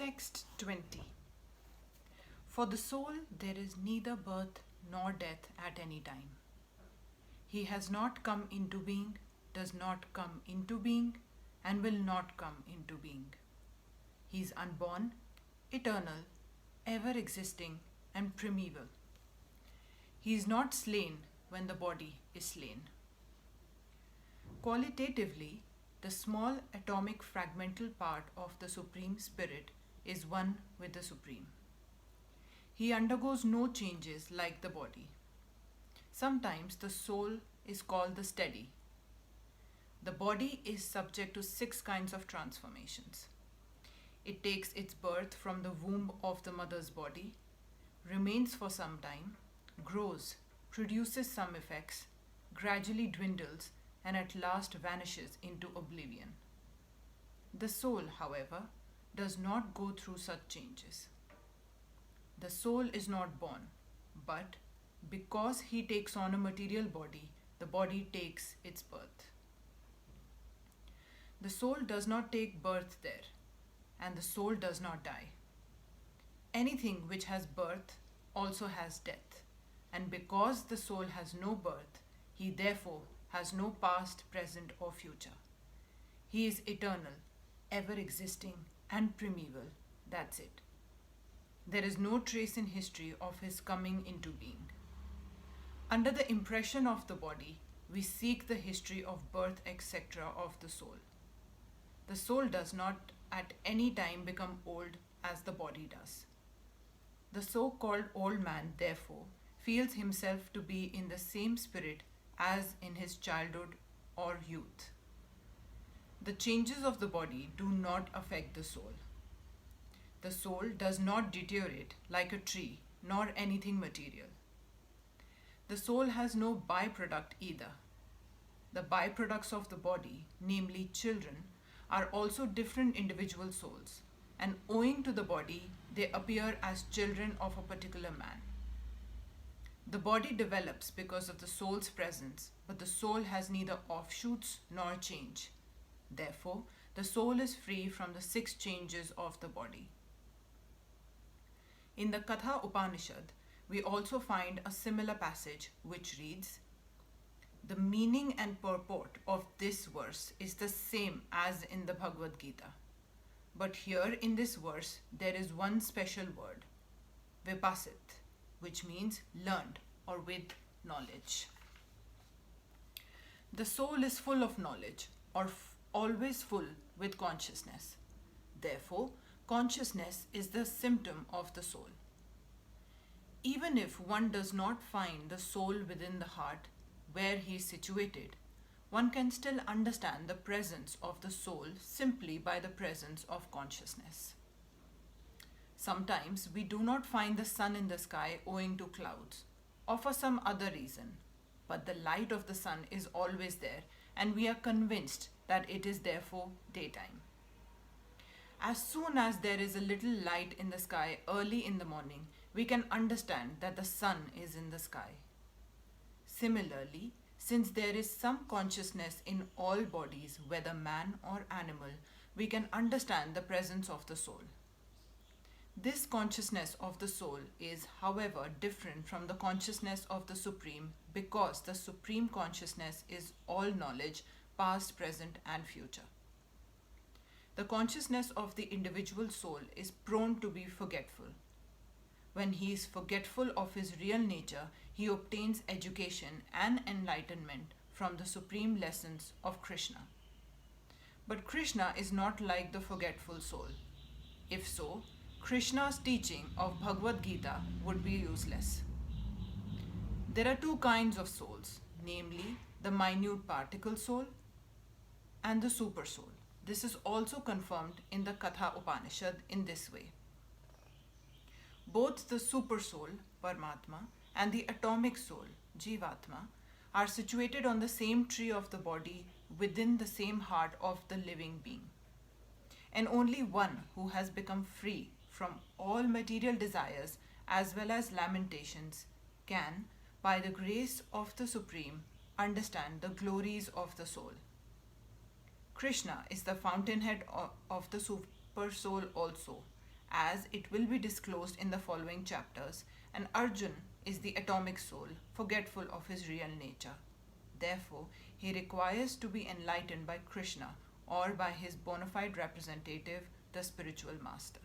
Text 20. For the soul there is neither birth nor death at any time. He has not come into being, does not come into being, and will not come into being. He is unborn, eternal, ever existing, and primeval. He is not slain when the body is slain. Qualitatively, the small atomic fragmental part of the Supreme Spirit is one with the Supreme. He undergoes no changes like the body. Sometimes the soul is called the steady. The body is subject to 6 kinds of transformations. It takes its birth from the womb of the mother's body, remains for some time, grows, produces some effects, gradually dwindles, and at last vanishes into oblivion. The soul, however, does not go through such changes. The soul is not born, but because he takes on a material body, the body takes its birth. The soul does not take birth there, and the soul does not die. Anything which has birth also has death, and because the soul has no birth, he therefore has no past, present, or future. He is eternal, ever existing, and primeval. That's it. There is no trace in history of his coming into being. Under the impression of the body, we seek the history of birth, etc. of the soul. The soul does not at any time become old as the body does. The so-called old man, therefore, feels himself to be in the same spirit as in his childhood or youth. The changes of the body do not affect the soul. The soul does not deteriorate like a tree nor anything material. The soul has no byproduct either. The byproducts of the body, namely children, are also different individual souls, and owing to the body, they appear as children of a particular man. The body develops because of the soul's presence, but the soul has neither offshoots nor change. Therefore, the soul is free from the 6 changes of the body. In the Katha Upanishad, we also find a similar passage which reads, "The meaning and purport of this verse is the same as in the Bhagavad-Gita. But here in this verse, there is one special word, vipasit, which means learned or with knowledge." The soul is full of knowledge or always full with consciousness. Therefore, consciousness is the symptom of the soul. Even if one does not find the soul within the heart where he is situated, one can still understand the presence of the soul simply by the presence of consciousness. Sometimes we do not find the sun in the sky owing to clouds or for some other reason, but the light of the sun is always there and we are convinced that it is therefore daytime. As soon as there is a little light in the sky early in the morning, we can understand that the sun is in the sky. Similarly, since there is some consciousness in all bodies, whether man or animal, we can understand the presence of the soul. This consciousness of the soul is, however, different from the consciousness of the Supreme because the Supreme Consciousness is all knowledge, past, present, and future. The consciousness of the individual soul is prone to be forgetful. When he is forgetful of his real nature, he obtains education and enlightenment from the supreme lessons of Krishna. But Krishna is not like the forgetful soul. If so, Krishna's teaching of Bhagavad-Gita would be useless. There are 2 kinds of souls, namely the minute particle soul and the super soul. This is also confirmed in the Katha Upanishad in this way. Both the super soul, Paramatma, and the atomic soul, Jivatma, are situated on the same tree of the body within the same heart of the living being. And only one who has become free from all material desires as well as lamentations can, by the grace of the Supreme, understand the glories of the soul. Krishna is the fountainhead of the super soul also, as it will be disclosed in the following chapters, and Arjun is the atomic soul, forgetful of his real nature. Therefore, he requires to be enlightened by Krishna or by his bona fide representative, the spiritual master.